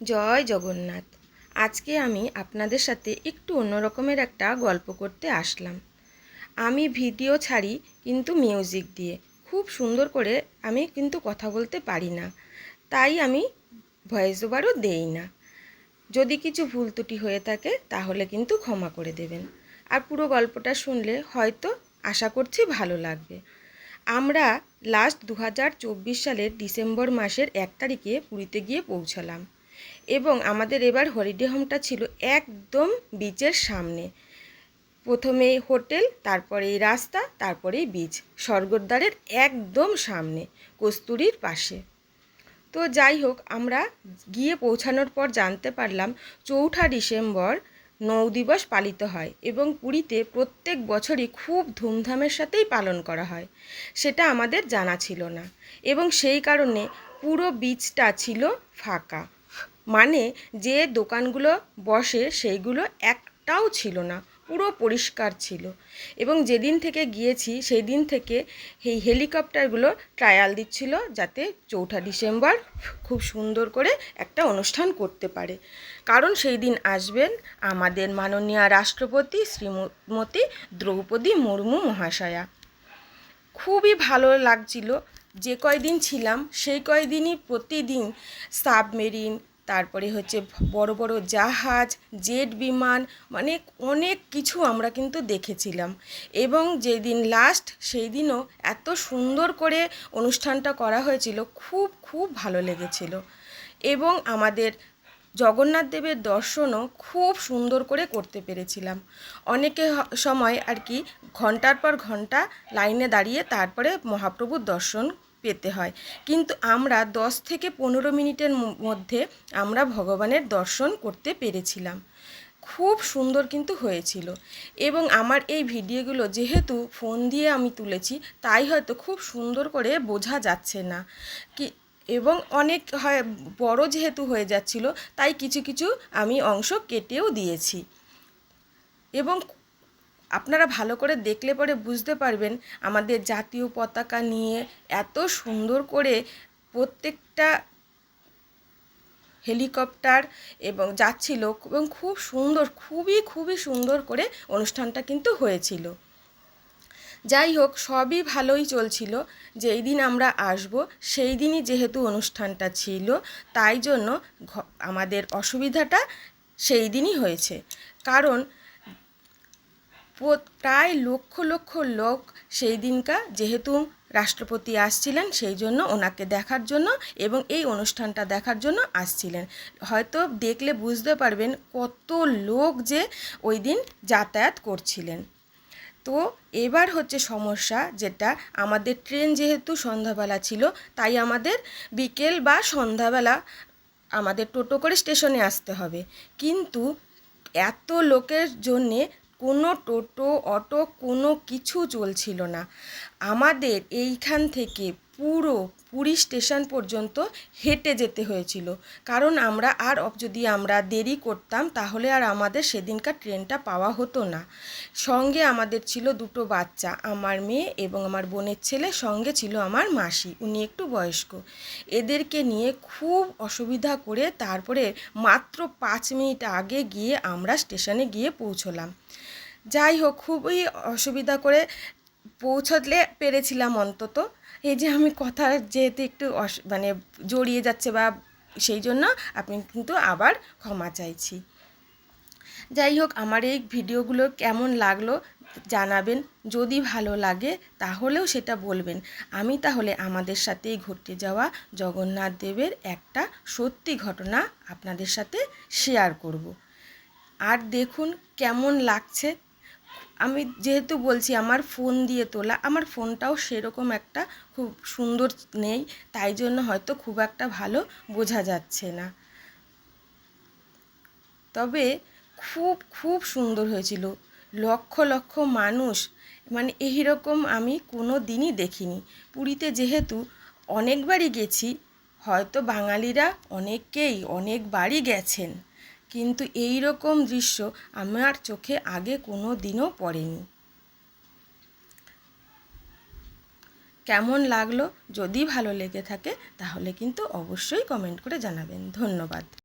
জয় জগন্নাথ। আজকে আমি আপনাদের সাথে একটু অন্য রকমের একটা গল্প করতে আসলাম। আমি ভিডিও ছাড়ি কিন্তু মিউজিক দিয়ে, খুব সুন্দর করে আমি কিন্তু কথা বলতে পারি না, তাই আমি ভয়েস ওভারও দেই না। যদি কিছু ভুল ত্রুটি হয়ে থাকে তাহলে কিন্তু ক্ষমা করে দেবেন। আর পুরো গল্পটা শুনলে হয়তো আশা করছি ভালো লাগবে। আমরা লাস্ট 2024 সালের ডিসেম্বর মাসের 1 তারিখে পুরীতে গিয়ে পৌঁছালাম এবং আমাদের এবার হলিডে হোমটা ছিল একদম বিচের সামনে। প্রথমে হোটেল, তারপরেই রাস্তা, তারপরেই বিচ, স্বর্গদ্বারের একদম সামনে, কস্তুরীর পাশে। তো যাই হোক, আমরা গিয়ে পৌঁছানোর পর জানতে পারলাম 4 ডিসেম্বর নৌ দিবস পালিত হয় এবং পুরীতে প্রত্যেক বছরই খুব ধুমধামের সাথেই পালন করা হয়। সেটা আমাদের জানা ছিল না এবং সেই কারণে পুরো বিচটা ছিল ফাঁকা, মানে যে দোকানগুলো বসে সেইগুলো একটাও ছিল না, পুরো পরিষ্কার ছিল। এবং যেদিন থেকে গিয়েছি সেই দিন থেকে এই হেলিকপ্টারগুলো ট্রায়াল দিচ্ছিল যাতে 4 ডিসেম্বর খুব সুন্দর করে একটা অনুষ্ঠান করতে পারে, কারণ সেই দিন আসবেন আমাদের মাননীয় রাষ্ট্রপতি শ্রীমতী দ্রৌপদী মুর্মু মহাশয়া। খুবই ভালো লাগছিল। যে কয়দিন ছিলাম সেই কয়দিনই প্রতিদিন সাবমেরিন, তারপরে হচ্ছে বড় বড় জাহাজ, জেট বিমান, মানে অনেক কিছু আমরা কিন্তু দেখেছিলাম। এবং যেদিন লাস্ট সেই দিনও এত সুন্দর করে অনুষ্ঠানটা করা হয়েছিল, খুব খুব ভালো লেগেছিল। এবং আমাদের জগন্নাথ দেবের দর্শনও খুব সুন্দর করে করতে পেরেছিলাম। অনেকে সময় আর কি ঘন্টার পর ঘন্টা লাইনে দাঁড়িয়ে তারপরে মহাপ্রভুর দর্শন পেতে হয়, কিন্তু আমরা 10 থেকে 15 মিনিটের মধ্যে আমরা ভগবানের দর্শন করতে পেরেছিলাম। খুব সুন্দর কিন্তু হয়েছিল। এবং আমার এই ভিডিওগুলো যেহেতু ফোন দিয়ে আমি তুলেছি, তাই হয়তো খুব সুন্দর করে বোঝা যাচ্ছে না কি, এবং অনেক হয় বড় যেহেতু হয়ে যাচ্ছিল, তাই কিছু কিছু আমি অংশ কেটেও দিয়েছি। এবং আপনারা ভালো করে দেখলে পরে বুঝতে পারবেন আমাদের জাতীয় পতাকা নিয়ে এত সুন্দর করে প্রত্যেকটা হেলিকপ্টার এবং যাচ্ছিল, এবং খুব সুন্দর, খুবই সুন্দর করে অনুষ্ঠানটা কিন্তু হয়েছিল। যাই হোক, সবই ভালোই চলছিল। যেই দিন আমরা আসব সেই দিনই যেহেতু অনুষ্ঠানটা ছিল, তাই জন্য আমাদের অসুবিধাটা সেই দিনই হয়েছে। কারণ প্রায় লক্ষ লক্ষ লোক সেই দিনকার যেহেতু রাষ্ট্রপতি আসছিলেন, সেই জন্য ওনাকে দেখার জন্য এবং এই অনুষ্ঠানটা দেখার জন্য আসছিলেন। হয়তো দেখলে বুঝতে পারবেন কত লোক যে ওই দিন যাতায়াত করছিলেন। তো এবার হচ্ছে সমস্যা, যেটা আমাদের ট্রেন যেহেতু সন্ধ্যাবেলা ছিল, তাই আমাদের বিকেল বা সন্ধ্যাবেলা আমাদের টোটো করে স্টেশনে আসতে হবে। কিন্তু এত লোকের জন্যে কোনো টোটো, অটো, কোনো কিছু চলছিল না। আমাদের এইখান থেকে পুরো পুরী স্টেশন পর্যন্ত হেঁটে যেতে হয়েছিল, কারণ যদি আমরা দেরি করতাম তাহলে আর আমাদের সেদিনকার ট্রেনটা পাওয়া হতো না। সঙ্গে আমাদের ছিল 2 বাচ্চা, আমার মেয়ে এবং আমার বোনের ছেলে, সঙ্গে ছিল আমার মাসি, উনি একটু বয়স্ক। এদেরকে নিয়ে খুব অসুবিধা করে তারপরে মাত্র 5 মিনিট আগে গিয়ে আমরা স্টেশনে গিয়ে পৌঁছলাম। যাই হোক, খুবই অসুবিধা করে পৌঁছাতে পেরেছিলাম অন্তত। এই যে আমি কথা যেহেতু একটু মানে জড়িয়ে যাচ্ছে বা, সেই জন্য আপনি কিন্তু আবার ক্ষমা চাইছি। যাই হোক, আমার এই ভিডিওগুলো কেমন লাগলো জানাবেন। যদি ভালো লাগে তাহলেও সেটা বলবেন। আমি তাহলে আমাদের সাথেই ঘটে যাওয়া জগন্নাথ দেবের একটা সত্যি ঘটনা আপনাদের সাথে শেয়ার করব। আর দেখুন কেমন লাগছে। আমি যেহেতু বলছি আমার ফোন দিয়ে তোলা, আমার ফোনটাও সেরকম একটা খুব সুন্দর নেই, তাই জন্য হয়তো খুব একটা ভালো বোঝা যাচ্ছে না। তবে খুব সুন্দর হয়েছিল। লক্ষ লক্ষ মানুষ, মানে এইরকম আমি কোনো দিনই দেখিনি। পুরীতে যেহেতু অনেকবারই গেছি, হয়তো বাঙালিরা অনেকেই অনেকবারই গেছেন, কিন্তু এই রকম দৃশ্য আমার চোখে আগে কোনো দিনও পড়েনি। কেমন লাগলো? যদি ভালো লেগে থাকে তাহলে কিন্তু অবশ্যই কমেন্ট করে জানাবেন। ধন্যবাদ।